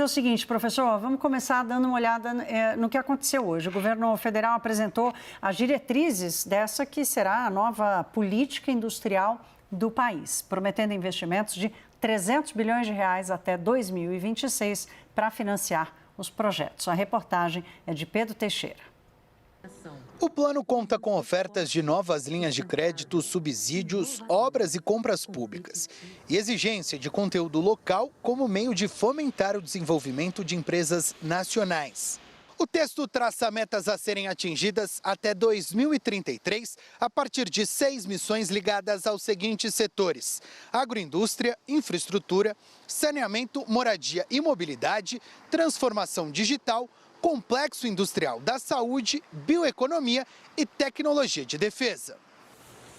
o seguinte, professor, vamos começar dando uma olhada no que aconteceu hoje. O governo federal apresentou as diretrizes dessa que será a nova política industrial do país, prometendo investimentos de 300 bilhões de reais até 2026 para financiar os projetos. A reportagem é de Pedro Teixeira. O plano conta com ofertas de novas linhas de crédito, subsídios, obras e compras públicas e exigência de conteúdo local como meio de fomentar o desenvolvimento de empresas nacionais. O texto traça metas a serem atingidas até 2033 a partir de 6 missões ligadas aos seguintes setores: agroindústria, infraestrutura, saneamento, moradia e mobilidade, transformação digital, complexo industrial da saúde, bioeconomia e tecnologia de defesa.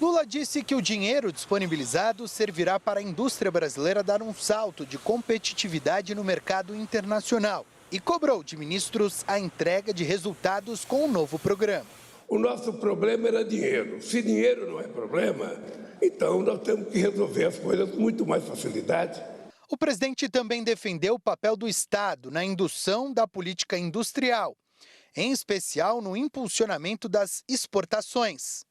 Lula disse que o dinheiro disponibilizado servirá para a indústria brasileira dar um salto de competitividade no mercado internacional e cobrou de ministros a entrega de resultados com o novo programa. O nosso problema era dinheiro. Se dinheiro não é problema, então nós temos que resolver as coisas com muito mais facilidade. O presidente também defendeu o papel do Estado na indução da política industrial, em especial no impulsionamento das exportações.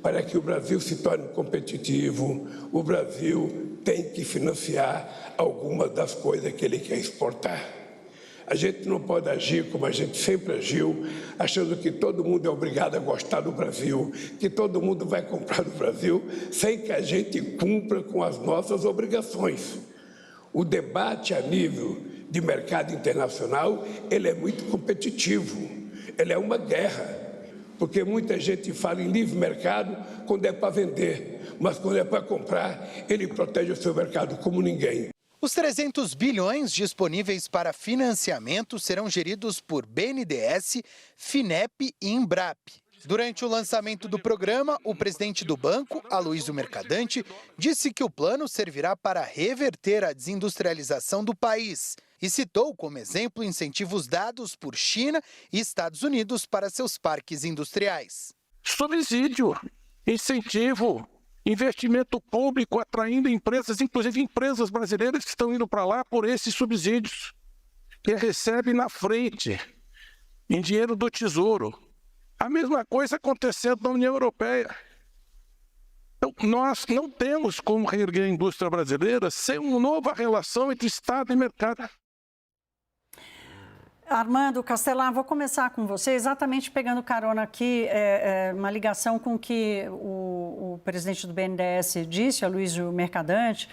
Para que o Brasil se torne competitivo, o Brasil tem que financiar algumas das coisas que ele quer exportar. A gente não pode agir como a gente sempre agiu, achando que todo mundo é obrigado a gostar do Brasil, que todo mundo vai comprar do Brasil, sem que a gente cumpra com as nossas obrigações. O debate a nível de mercado internacional, ele é muito competitivo, ele é uma guerra, porque muita gente fala em livre mercado quando é para vender, mas quando é para comprar, ele protege o seu mercado como ninguém. Os 300 bilhões disponíveis para financiamento serão geridos por BNDES, FINEP e Embrap. Durante o lançamento do programa, o presidente do banco, Aloysio Mercadante, disse que o plano servirá para reverter a desindustrialização do país e citou como exemplo incentivos dados por China e Estados Unidos para seus parques industriais. Subsídio, incentivo, investimento público atraindo empresas, inclusive empresas brasileiras que estão indo para lá por esses subsídios, que recebem na frente, em dinheiro do Tesouro. A mesma coisa acontecendo na União Europeia. Então, nós não temos como reerguer a indústria brasileira sem uma nova relação entre Estado e mercado. Armando Castelar, vou começar com você, exatamente pegando carona aqui, uma ligação com o que o presidente do BNDES disse, Aloysio Mercadante.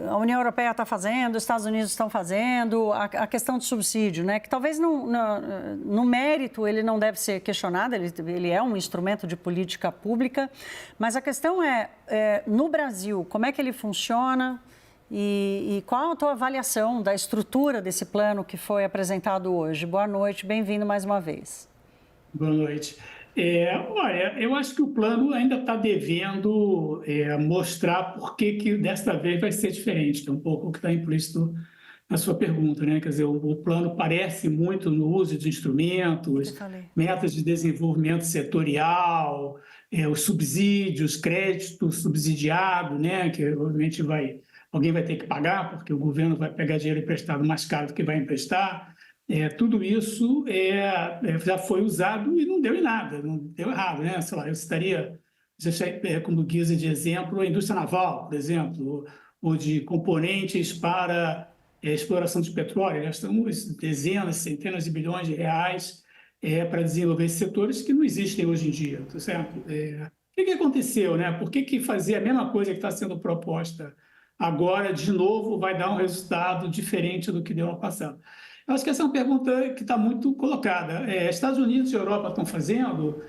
A União Europeia está fazendo, os Estados Unidos estão fazendo, a questão do subsídio, né? Que talvez no mérito ele não deve ser questionado, ele é um instrumento de política pública, mas a questão no Brasil, como é que ele funciona e qual a tua avaliação da estrutura desse plano que foi apresentado hoje? Boa noite, bem-vindo mais uma vez. Boa noite. Olha, eu acho que o plano ainda está devendo mostrar por que desta vez vai ser diferente, que é um pouco o que está implícito na sua pergunta, né? Quer dizer, o plano parece muito no uso de instrumentos, metas de desenvolvimento setorial, os subsídios, crédito subsidiado, né? Que obviamente alguém vai ter que pagar, porque o governo vai pegar dinheiro emprestado mais caro do que vai emprestar. Tudo isso já foi usado e não deu em nada, não deu errado, né? Sei lá, eu citaria, como guisa de exemplo, a indústria naval, por exemplo, ou de componentes para exploração de petróleo. Gastamos dezenas, centenas de bilhões de reais para desenvolver esses setores que não existem hoje em dia, tá certo? O que aconteceu, né? Por que fazer a mesma coisa que está sendo proposta agora, de novo, vai dar um resultado diferente do que deu no passado? Eu acho que essa é uma pergunta que está muito colocada. Estados Unidos e Europa estão fazendo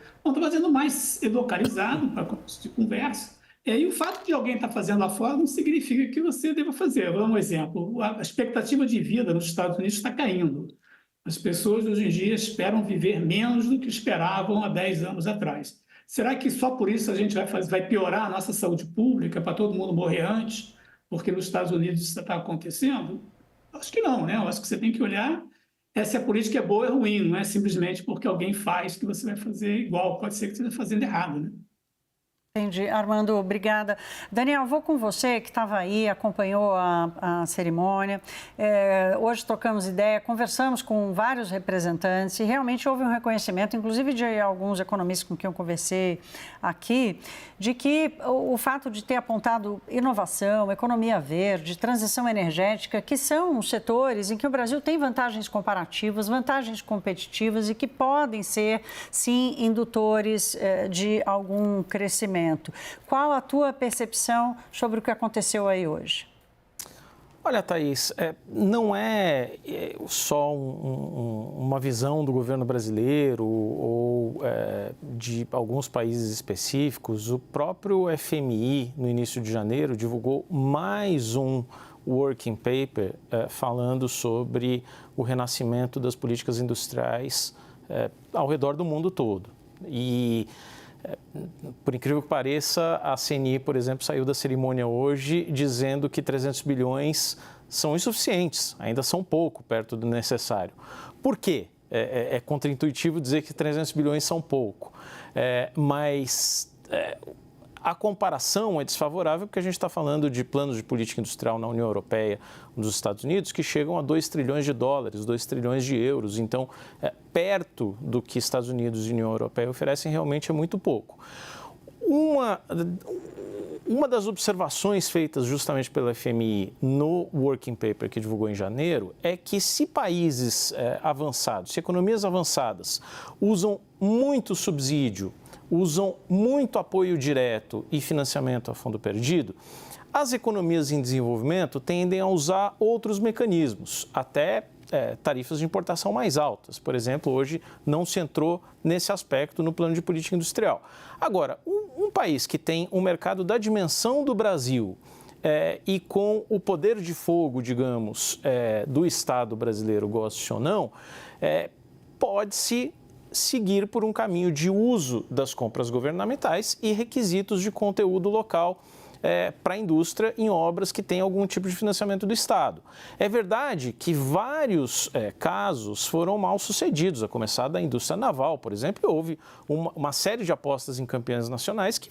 mais localizado para começo de conversa. E o fato de alguém estar fazendo lá fora não significa que você deva fazer. Vou dar um exemplo. A expectativa de vida nos Estados Unidos está caindo. As pessoas hoje em dia esperam viver menos do que esperavam há 10 anos atrás. Será que só por isso a gente vai piorar a nossa saúde pública para todo mundo morrer antes, porque nos Estados Unidos isso está acontecendo? Acho que não, né? Eu acho que você tem que olhar se a política é boa ou é ruim, não é simplesmente porque alguém faz que você vai fazer igual, pode ser que você esteja fazendo errado, né? Entendi. Armando, obrigada. Daniel, vou com você, que estava aí, acompanhou a cerimônia. Hoje trocamos ideia, conversamos com vários representantes e realmente houve um reconhecimento, inclusive de alguns economistas com quem eu conversei aqui, de que o fato de ter apontado inovação, economia verde, transição energética, que são setores em que o Brasil tem vantagens comparativas, vantagens competitivas e que podem ser, sim, indutores de algum crescimento. Qual a tua percepção sobre o que aconteceu aí hoje? Olha, Thaís, não é só uma visão do governo brasileiro ou de alguns países específicos. O próprio FMI, no início de janeiro, divulgou mais um working paper falando sobre o renascimento das políticas industriais ao redor do mundo todo. E por incrível que pareça, a CNI, por exemplo, saiu da cerimônia hoje dizendo que 300 bilhões são insuficientes, ainda são pouco perto do necessário. Por quê? É contraintuitivo dizer que 300 bilhões são pouco, mas a comparação é desfavorável porque a gente está falando de planos de política industrial na União Europeia, nos Estados Unidos, que chegam a 2 trilhões de dólares, 2 trilhões de euros. Então, perto do que Estados Unidos e União Europeia oferecem, realmente é muito pouco. Uma das observações feitas justamente pela FMI no Working Paper que divulgou em janeiro é que se países avançados, se economias avançadas usam muito subsídio, usam muito apoio direto e financiamento a fundo perdido, as economias em desenvolvimento tendem a usar outros mecanismos, até tarifas de importação mais altas. Por exemplo, hoje não se entrou nesse aspecto no plano de política industrial. Agora, um país que tem um mercado da dimensão do Brasil e com o poder de fogo, digamos, do Estado brasileiro, goste ou não, pode-se seguir por um caminho de uso das compras governamentais e requisitos de conteúdo local para a indústria em obras que têm algum tipo de financiamento do Estado. É verdade que vários casos foram mal sucedidos, a começar da indústria naval, por exemplo, e houve uma série de apostas em campeãs nacionais que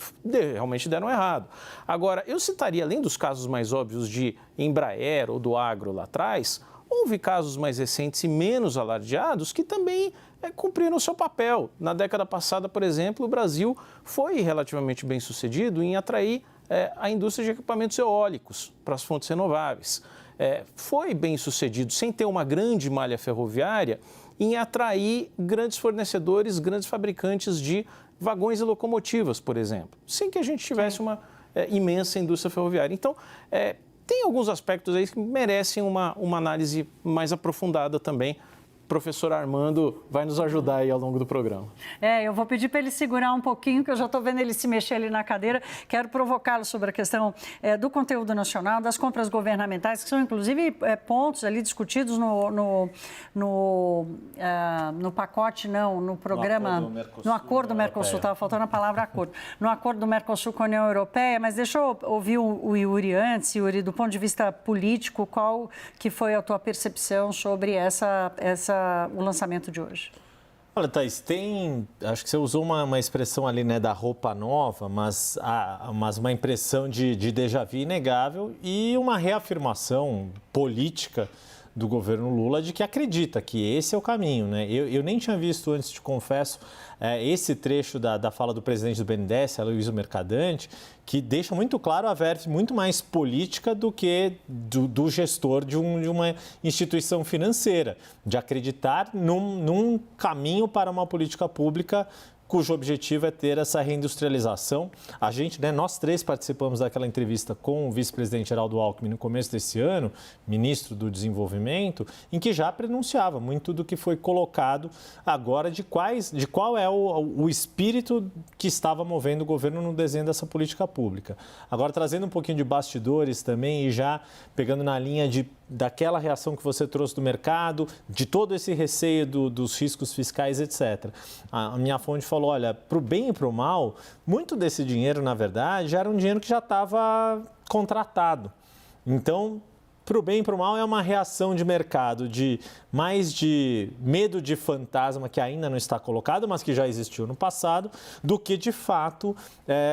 realmente deram errado. Agora, eu citaria, além dos casos mais óbvios de Embraer ou do agro lá atrás, houve casos mais recentes e menos alardeados que também cumpriram o seu papel. Na década passada, por exemplo, o Brasil foi relativamente bem sucedido em atrair a indústria de equipamentos eólicos para as fontes renováveis. Foi bem sucedido, sem ter uma grande malha ferroviária, em atrair grandes fornecedores, grandes fabricantes de vagões e locomotivas, por exemplo, sem que a gente tivesse uma imensa indústria ferroviária. Então, tem alguns aspectos aí que merecem uma análise mais aprofundada também. O professor Armando vai nos ajudar aí ao longo do programa. Eu vou pedir para ele segurar um pouquinho, que eu já estou vendo ele se mexer ali na cadeira. Quero provocá-lo sobre a questão do conteúdo nacional, das compras governamentais, que são, inclusive, pontos ali discutidos no pacote, não, no programa... No acordo do Mercosul, estava faltando a palavra acordo. No acordo do Mercosul com a União Europeia, mas deixa eu ouvir o Yuri antes. Yuri, do ponto de vista político, qual que foi a tua percepção sobre o lançamento de hoje? Olha, Thaís, acho que você usou uma expressão ali, né, da roupa nova, mas uma impressão de déjà vu inegável e uma reafirmação política do governo Lula de que acredita que esse é o caminho, né? Eu nem tinha visto antes, te confesso, esse trecho da fala do presidente do BNDES, Aloysio Mercadante, que deixa muito claro a verve muito mais política do que do gestor de uma instituição financeira, de acreditar num caminho para uma política pública cujo objetivo é ter essa reindustrialização. A gente, nós três participamos daquela entrevista com o vice-presidente Geraldo Alckmin no começo desse ano, ministro do Desenvolvimento, em que já prenunciava muito do que foi colocado agora de qual é o espírito que estava movendo o governo no desenho dessa política pública. Agora, trazendo um pouquinho de bastidores também e já pegando na linha daquela reação que você trouxe do mercado, de todo esse receio dos riscos fiscais, etc. A minha fonte falou, olha, para o bem e para o mal, muito desse dinheiro, na verdade, era um dinheiro que já estava contratado. Então, para o bem e para o mal, é uma reação de mercado mais de medo de fantasma que ainda não está colocado, mas que já existiu no passado, do que de fato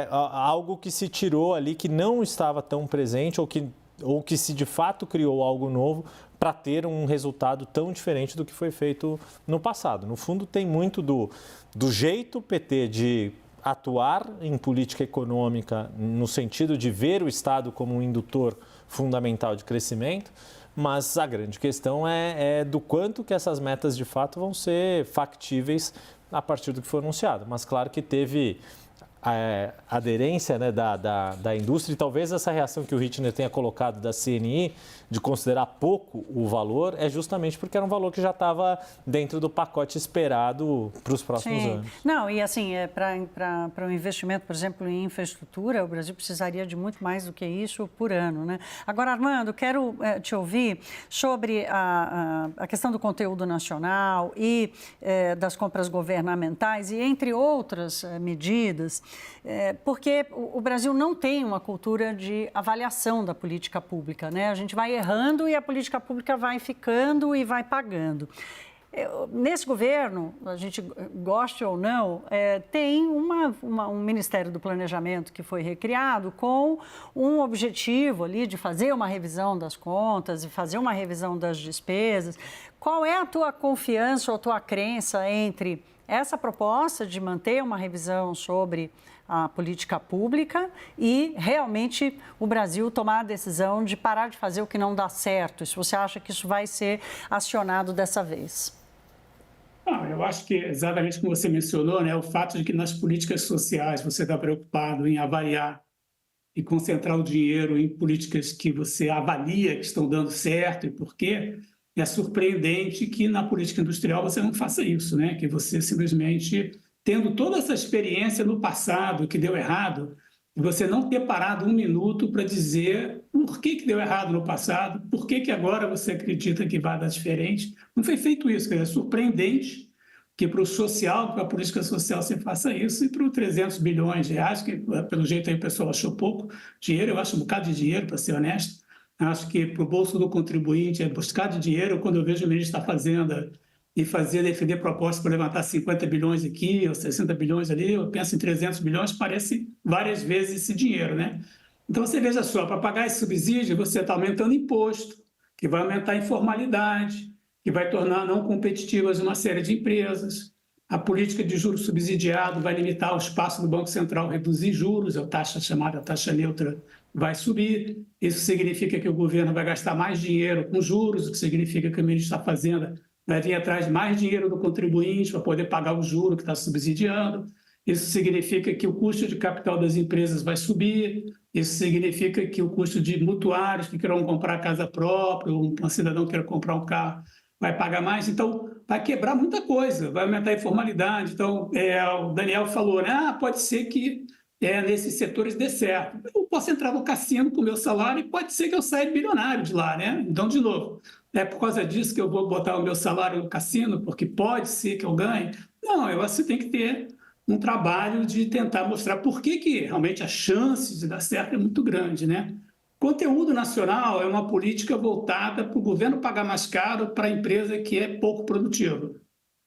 algo que se tirou ali que não estava tão presente ou que se de fato criou algo novo para ter um resultado tão diferente do que foi feito no passado. No fundo, tem muito do jeito PT de atuar em política econômica no sentido de ver o Estado como um indutor fundamental de crescimento, mas a grande questão é do quanto que essas metas de fato vão ser factíveis a partir do que foi anunciado. Mas claro que teve aderência, né, da indústria, e talvez essa reação que o Rittner tenha colocado da CNI de considerar pouco o valor é justamente porque era um valor que já estava dentro do pacote esperado para os próximos anos. Não, e assim, para um investimento, por exemplo, em infraestrutura, o Brasil precisaria de muito mais do que isso por ano, né? Agora, Armando, quero te ouvir sobre a questão do conteúdo nacional e das compras governamentais e entre outras medidas, porque o Brasil não tem uma cultura de avaliação da política pública, né? A gente vai errando e a política pública vai ficando e vai pagando. Nesse governo, a gente goste ou não, tem um Ministério do Planejamento que foi recriado com um objetivo ali de fazer uma revisão das contas e fazer uma revisão das despesas. Qual é a tua confiança ou a tua crença entre essa proposta de manter uma revisão sobre a política pública e realmente o Brasil tomar a decisão de parar de fazer o que não dá certo? Se você acha que isso vai ser acionado dessa vez? Eu acho que exatamente como você mencionou, né, o fato de que nas políticas sociais você está preocupado em avaliar e concentrar o dinheiro em políticas que você avalia que estão dando certo e por quê, é surpreendente que na política industrial você não faça isso, né? Que você simplesmente, tendo toda essa experiência no passado que deu errado, você não ter parado um minuto para dizer por que deu errado no passado, por que agora você acredita que vai dar diferente. Não foi feito isso, quer dizer, é surpreendente que para o social, para a política social você faça isso, e para os 300 bilhões de reais, que pelo jeito aí o pessoal achou pouco dinheiro, eu acho um bocado de dinheiro, para ser honesto. Acho que para o bolso do contribuinte é buscar de dinheiro. Quando eu vejo o ministro da Fazenda e defender propostas para levantar 50 bilhões aqui ou 60 bilhões ali, eu penso em 300 bilhões, parece várias vezes esse dinheiro, né? Então, você veja só, para pagar esse subsídio, você está aumentando imposto, que vai aumentar a informalidade, que vai tornar não competitivas uma série de empresas. A política de juros subsidiado vai limitar o espaço do Banco Central, reduzir juros, a taxa chamada taxa neutra vai subir. Isso significa que o governo vai gastar mais dinheiro com juros, o que significa que o ministro da Fazenda vai vir atrás de mais dinheiro do contribuinte para poder pagar o juro que está subsidiando. Isso significa que o custo de capital das empresas vai subir. Isso significa que o custo de mutuários que queiram comprar casa própria, ou um cidadão que queira comprar um carro, vai pagar mais. Então, vai quebrar muita coisa, vai aumentar a informalidade. Então, o Daniel falou, né? Pode ser que nesses setores dê certo. Eu posso entrar no cassino com o meu salário e pode ser que eu saia bilionário de lá, né? Então, de novo, é por causa disso que eu vou botar o meu salário no cassino, porque pode ser que eu ganhe? Não, eu acho que tem que ter um trabalho de tentar mostrar por que realmente a chance de dar certo é muito grande, né? Conteúdo nacional é uma política voltada para o governo pagar mais caro para a empresa que é pouco produtiva.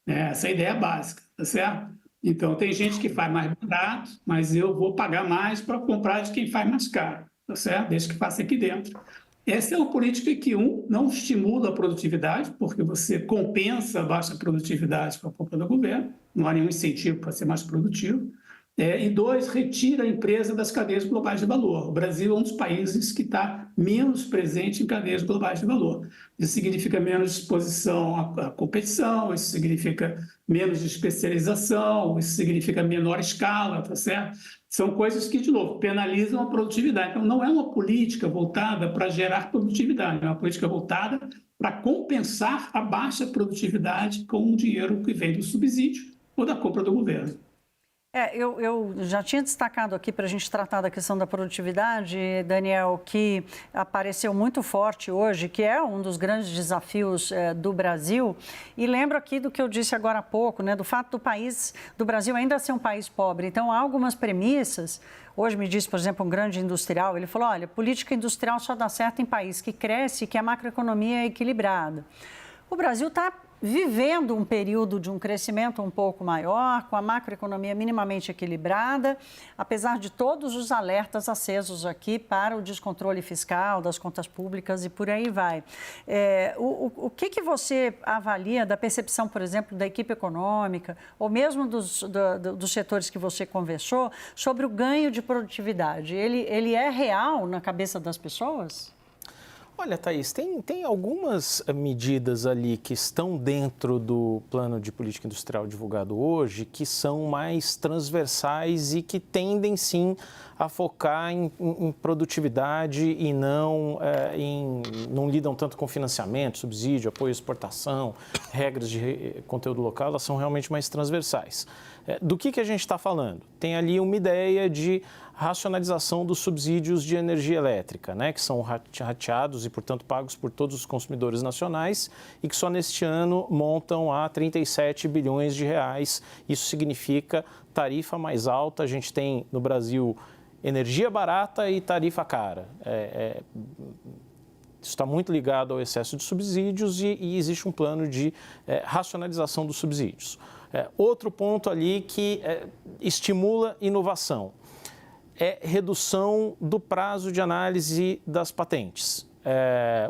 Essa é a ideia básica, tá certo? Então, tem gente que faz mais barato, mas eu vou pagar mais para comprar de quem faz mais caro, tá certo? Desde que faça aqui dentro. Essa é uma política que, não estimula a produtividade, porque você compensa a baixa produtividade com a compra do governo, não há nenhum incentivo para ser mais produtivo. E 2, retira a empresa das cadeias globais de valor. O Brasil é um dos países que está menos presente em cadeias globais de valor. Isso significa menos exposição à competição, isso significa menos especialização, isso significa menor escala, tá certo? São coisas que, de novo, penalizam a produtividade. Então, não é uma política voltada para gerar produtividade, é uma política voltada para compensar a baixa produtividade com o dinheiro que vem do subsídio ou da compra do governo. Eu já tinha destacado aqui para a gente tratar da questão da produtividade, Daniel, que apareceu muito forte hoje, que é um dos grandes desafios do Brasil. E lembro aqui do que eu disse agora há pouco, né, do fato do Brasil ainda ser um país pobre. Então, há algumas premissas. Hoje me disse, por exemplo, um grande industrial, ele falou, olha, política industrial só dá certo em país que cresce e que a macroeconomia é equilibrada. O Brasil está vivendo um período de um crescimento um pouco maior, com a macroeconomia minimamente equilibrada, apesar de todos os alertas acesos aqui para o descontrole fiscal das contas públicas e por aí vai. O que você avalia da percepção, por exemplo, da equipe econômica, ou mesmo dos setores que você conversou, sobre o ganho de produtividade? Ele é real na cabeça das pessoas? Olha, Thaís, tem algumas medidas ali que estão dentro do plano de política industrial divulgado hoje que são mais transversais e que tendem, sim, a focar em produtividade e não lidam tanto com financiamento, subsídio, apoio à exportação, regras de conteúdo local, elas são realmente mais transversais. Do que a gente está falando? Tem ali uma ideia de racionalização dos subsídios de energia elétrica, né, que são rateados e, portanto, pagos por todos os consumidores nacionais e que só neste ano montam a 37 bilhões de reais. Isso significa tarifa mais alta. A gente tem no Brasil energia barata e tarifa cara. Isso está muito ligado ao excesso de subsídios e existe um plano de racionalização dos subsídios. Outro ponto ali que estimula inovação é redução do prazo de análise das patentes.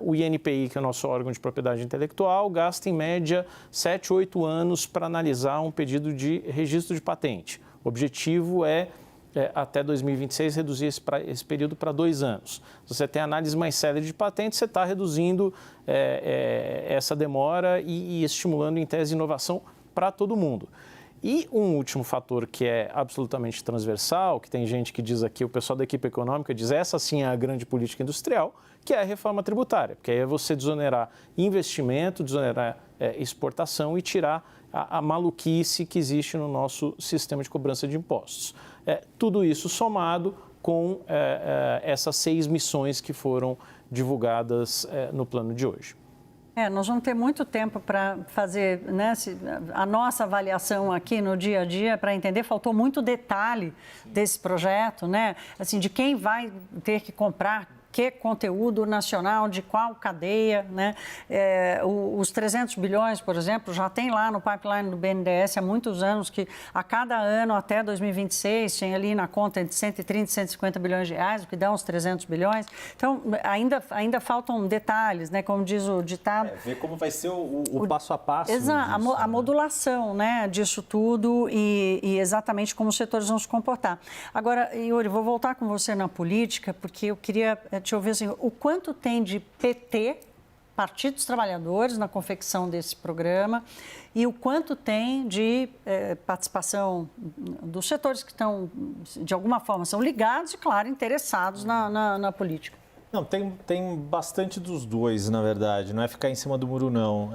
O INPI, que é o nosso órgão de propriedade intelectual, gasta em média 7, 8 anos para analisar um pedido de registro de patente. O objetivo é até 2026, reduzir esse período para 2 anos. Se você tem análise mais célere de patente, você está reduzindo essa demora e estimulando, em tese, inovação para todo mundo. E um último fator que é absolutamente transversal, que tem gente que diz aqui, o pessoal da equipe econômica diz, essa sim é a grande política industrial, que é a reforma tributária, porque aí é você desonerar investimento, desonerar exportação e tirar a maluquice que existe no nosso sistema de cobrança de impostos. Tudo isso somado com essas 6 missões que foram divulgadas no plano de hoje. Nós vamos ter muito tempo para fazer, né, a nossa avaliação aqui no dia a dia para entender. Faltou muito detalhe desse projeto, né? Assim, de quem vai ter que comprar que conteúdo nacional, de qual cadeia, né? Os 300 bilhões, por exemplo, já tem lá no pipeline do BNDES há muitos anos que a cada ano até 2026 tem ali na conta entre 130 e 150 bilhões de reais, o que dá uns 300 bilhões. Então, ainda faltam detalhes, né? Como diz o ditado. Ver como vai ser o passo a passo. Exato, disso, a modulação, né, disso tudo e exatamente como os setores vão se comportar. Agora, Yuri, vou voltar com você na política, porque eu queria te ouvir assim, o quanto tem de PT, Partido dos Trabalhadores, na confecção desse programa e o quanto tem de participação dos setores que estão, de alguma forma, são ligados e, claro, interessados na política. Não, tem bastante dos dois, na verdade. Não é ficar em cima do muro, não,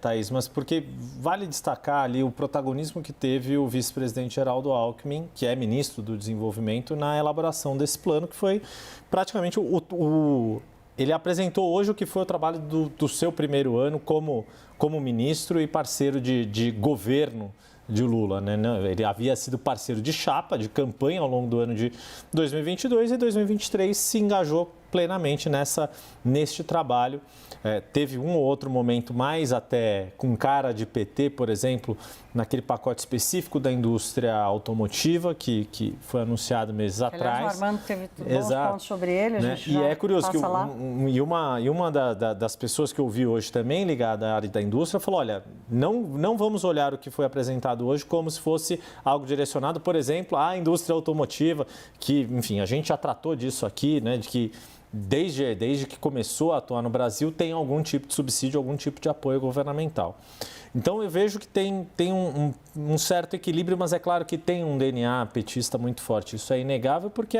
Thaís, mas porque vale destacar ali o protagonismo que teve o vice-presidente Geraldo Alckmin, que é ministro do Desenvolvimento, na elaboração desse plano, que foi praticamente ele apresentou hoje o que foi o trabalho do seu primeiro ano como ministro e parceiro de governo de Lula, né? Ele havia sido parceiro de chapa, de campanha ao longo do ano de 2022 e 2023 se engajou plenamente neste trabalho. Teve um ou outro momento mais até com cara de PT, por exemplo, naquele pacote específico da indústria automotiva que foi anunciado meses atrás. O Armando teve bons pontos sobre ele, a gente E já é curioso que lá. uma das pessoas que eu vi hoje também ligada à área da indústria falou, olha, não vamos olhar o que foi apresentado hoje como se fosse algo direcionado, por exemplo, à indústria automotiva, que, enfim, a gente já tratou disso aqui, né, de que desde que começou a atuar no Brasil, tem algum tipo de subsídio, algum tipo de apoio governamental. Então, eu vejo que tem um certo equilíbrio, mas é claro que tem um DNA petista muito forte. Isso é inegável porque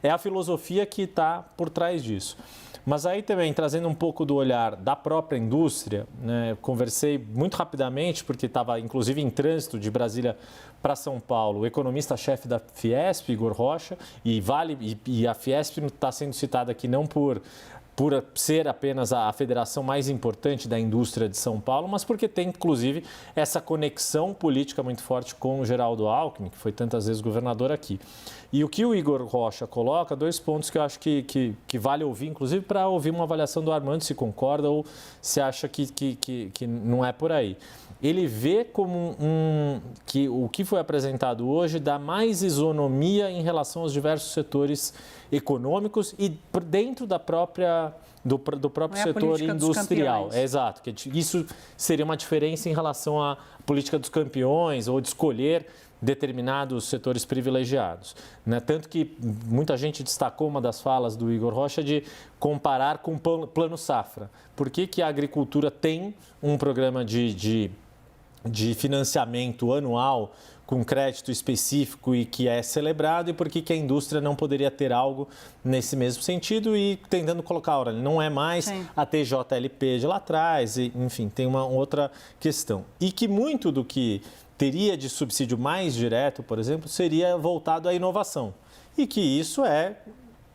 é a filosofia que está por trás disso. Mas aí também, trazendo um pouco do olhar da própria indústria, né, conversei muito rapidamente, porque estava inclusive em trânsito de Brasília para São Paulo, o economista-chefe da Fiesp, Igor Rocha, e a Fiesp está sendo citada aqui não por ser apenas a federação mais importante da indústria de São Paulo, mas porque tem, inclusive, essa conexão política muito forte com o Geraldo Alckmin, que foi tantas vezes governador aqui. E o que o Igor Rocha coloca, 2 pontos que eu acho que vale ouvir, inclusive para ouvir uma avaliação do Armando, se concorda ou se acha que não é por aí. Ele vê como que o que foi apresentado hoje dá mais isonomia em relação aos diversos setores econômicos e dentro do próprio setor industrial. Exato, que isso seria uma diferença em relação à política dos campeões ou de escolher determinados setores privilegiados, né? Tanto que muita gente destacou uma das falas do Igor Rocha de comparar com o Plano Safra. Por que a agricultura tem um programa de financiamento anual com crédito específico e que é celebrado, e por que a indústria não poderia ter algo nesse mesmo sentido, e tentando colocar, olha, não é mais a TJLP de lá atrás, e, enfim, tem uma outra questão. E que muito do que teria de subsídio mais direto, por exemplo, seria voltado à inovação. E que isso é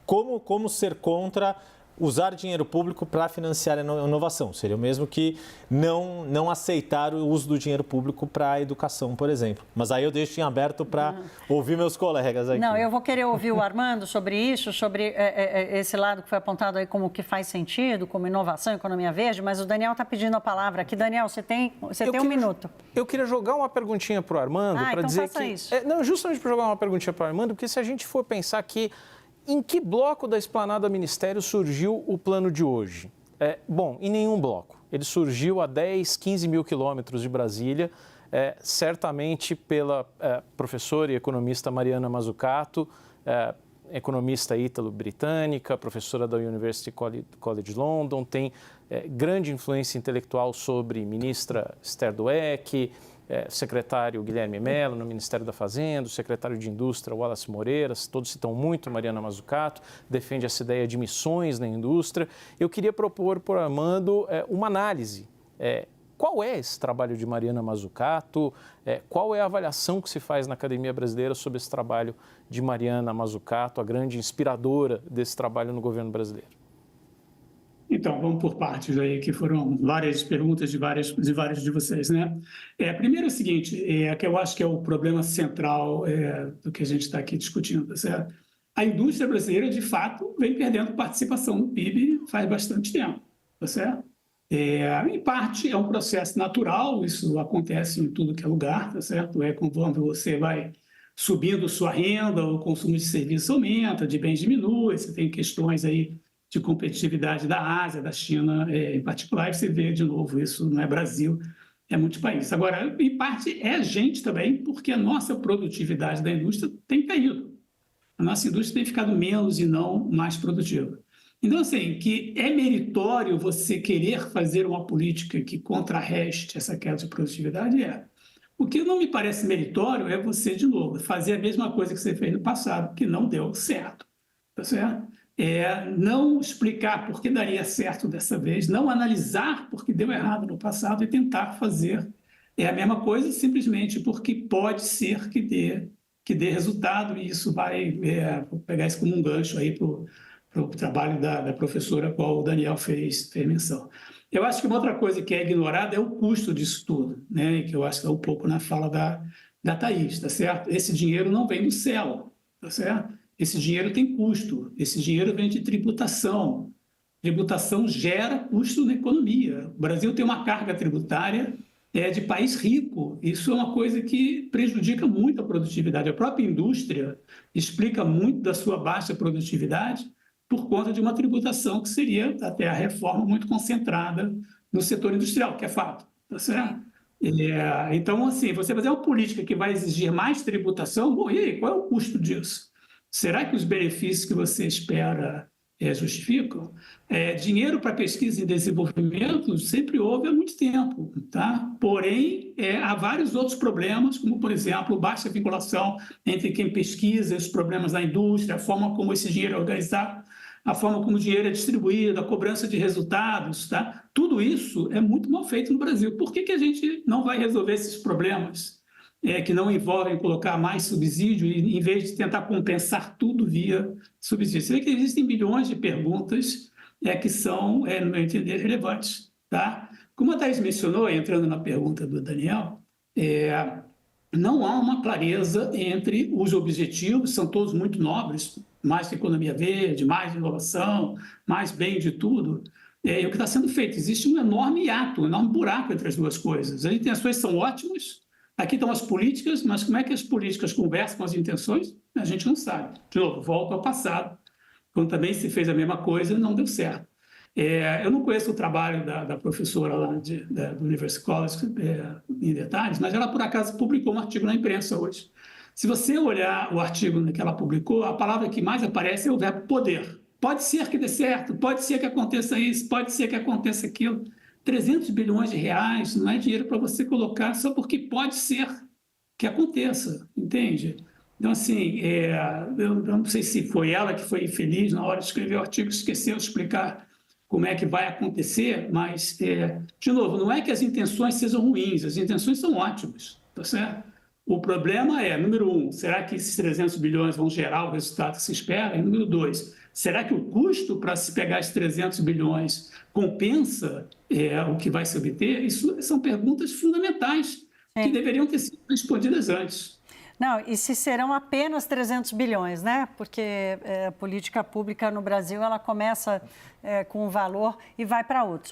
como ser contra usar dinheiro público para financiar a inovação. Seria o mesmo que não aceitar o uso do dinheiro público para a educação, por exemplo. Mas aí eu deixo em aberto para ouvir meus colegas aqui. Não, eu vou querer ouvir o Armando sobre isso, sobre esse lado que foi apontado aí como que faz sentido, como inovação, economia verde, mas o Daniel está pedindo a palavra aqui. Daniel, você tem um minuto. Eu queria jogar uma perguntinha para o Armando, para então dizer faça que... isso. Não, justamente para jogar uma perguntinha para o Armando, porque se a gente for pensar que em que bloco da esplanada ministério surgiu o plano de hoje? Bom, em nenhum bloco. Ele surgiu a 10, 15 mil quilômetros de Brasília, certamente pela professora e economista Mariana Mazzucato, economista ítalo-britânica, professora da University College London, tem grande influência intelectual sobre ministra Esther Dweck, secretário Guilherme Mello no Ministério da Fazenda, o secretário de Indústria Wallace Moreira, todos citam muito Mariana Mazzucato, defende essa ideia de missões na indústria. Eu queria propor para o Armando uma análise. Qual é esse trabalho de Mariana Mazzucato? Qual é a avaliação que se faz na Academia Brasileira sobre esse trabalho de Mariana Mazzucato, a grande inspiradora desse trabalho no governo brasileiro? Então, vamos por partes aí, que foram várias perguntas de vários de vocês, né? Primeiro é o seguinte, que eu acho que é o problema central do que a gente está aqui discutindo, tá certo? A indústria brasileira, de fato, vem perdendo participação no PIB faz bastante tempo, tá certo? Em parte, é um processo natural, isso acontece em tudo que é lugar, tá certo? Conforme você vai subindo sua renda, o consumo de serviço aumenta, de bens diminui, você tem questões aí de competitividade da Ásia, da China em particular, e você vê de novo isso, não é Brasil, é muitos países. Agora, em parte, é a gente também, porque a nossa produtividade da indústria tem caído. A nossa indústria tem ficado menos e não mais produtiva. Então, assim, que é meritório você querer fazer uma política que contrarreste essa queda de produtividade, O que não me parece meritório é você, de novo, fazer a mesma coisa que você fez no passado, que não deu certo, tá certo? Não explicar por que daria certo dessa vez, não analisar por que deu errado no passado e tentar fazer a mesma coisa simplesmente porque pode ser que dê resultado, e isso vai vou pegar isso como um gancho aí para o trabalho da professora a qual o Daniel fez menção. Eu acho que uma outra coisa que é ignorada é o custo disso tudo, né? Que eu acho que é um pouco na fala da Thaís, tá certo? Esse dinheiro não vem do céu, tá certo? Esse dinheiro tem custo, esse dinheiro vem de tributação. Tributação gera custo na economia. O Brasil tem uma carga tributária de país rico. Isso é uma coisa que prejudica muito a produtividade. A própria indústria explica muito da sua baixa produtividade por conta de uma tributação que seria até a reforma muito concentrada no setor industrial, que é fato, tá certo? Então, assim, você fazer uma política que vai exigir mais tributação, bom, e aí, qual é o custo disso? Será que os benefícios que você espera justificam? Dinheiro para pesquisa e desenvolvimento sempre houve há muito tempo, tá? Porém, há vários outros problemas, como, por exemplo, baixa vinculação entre quem pesquisa, os problemas da indústria, a forma como esse dinheiro é organizado. a forma como o dinheiro é distribuído, a cobrança de resultados, tá? Tudo isso é muito mal feito no Brasil. Por que a gente não vai resolver esses problemas que não envolvem colocar mais subsídio em vez de tentar compensar tudo via subsídio? Você vê que existem bilhões de perguntas que são, no meu entender, relevantes, tá? Como a Thaís mencionou, entrando na pergunta do Daniel, não há uma clareza entre os objetivos, são todos muito nobres, mais economia verde, mais inovação, mais bem de tudo, e o que está sendo feito. Existe um enorme hiato, um enorme buraco entre as duas coisas. As intenções são ótimas, aqui estão as políticas, mas como é que as políticas conversam com as intenções? A gente não sabe. De novo, volto ao passado, quando também se fez a mesma coisa, não deu certo. Eu não conheço o trabalho da professora lá do University College em detalhes, mas ela, por acaso, publicou um artigo na imprensa hoje. Se você olhar o artigo que ela publicou, a palavra que mais aparece é o verbo poder. Pode ser que dê certo, pode ser que aconteça isso, pode ser que aconteça aquilo. 300 bilhões de reais não é dinheiro para você colocar só porque pode ser que aconteça, entende? Então, assim, eu não sei se foi ela que foi infeliz na hora de escrever o artigo, esqueceu de explicar como é que vai acontecer, mas, de novo, não é que as intenções sejam ruins, as intenções são ótimas, tá certo? O problema é, número 1, será que esses 300 bilhões vão gerar o resultado que se espera? E número 2, será que o custo para se pegar esses 300 bilhões compensa o que vai se obter? Isso são perguntas fundamentais que deveriam ter sido respondidas antes. Não, e se serão apenas 300 bilhões, né? Porque a política pública no Brasil, ela começa com um valor e vai para outros.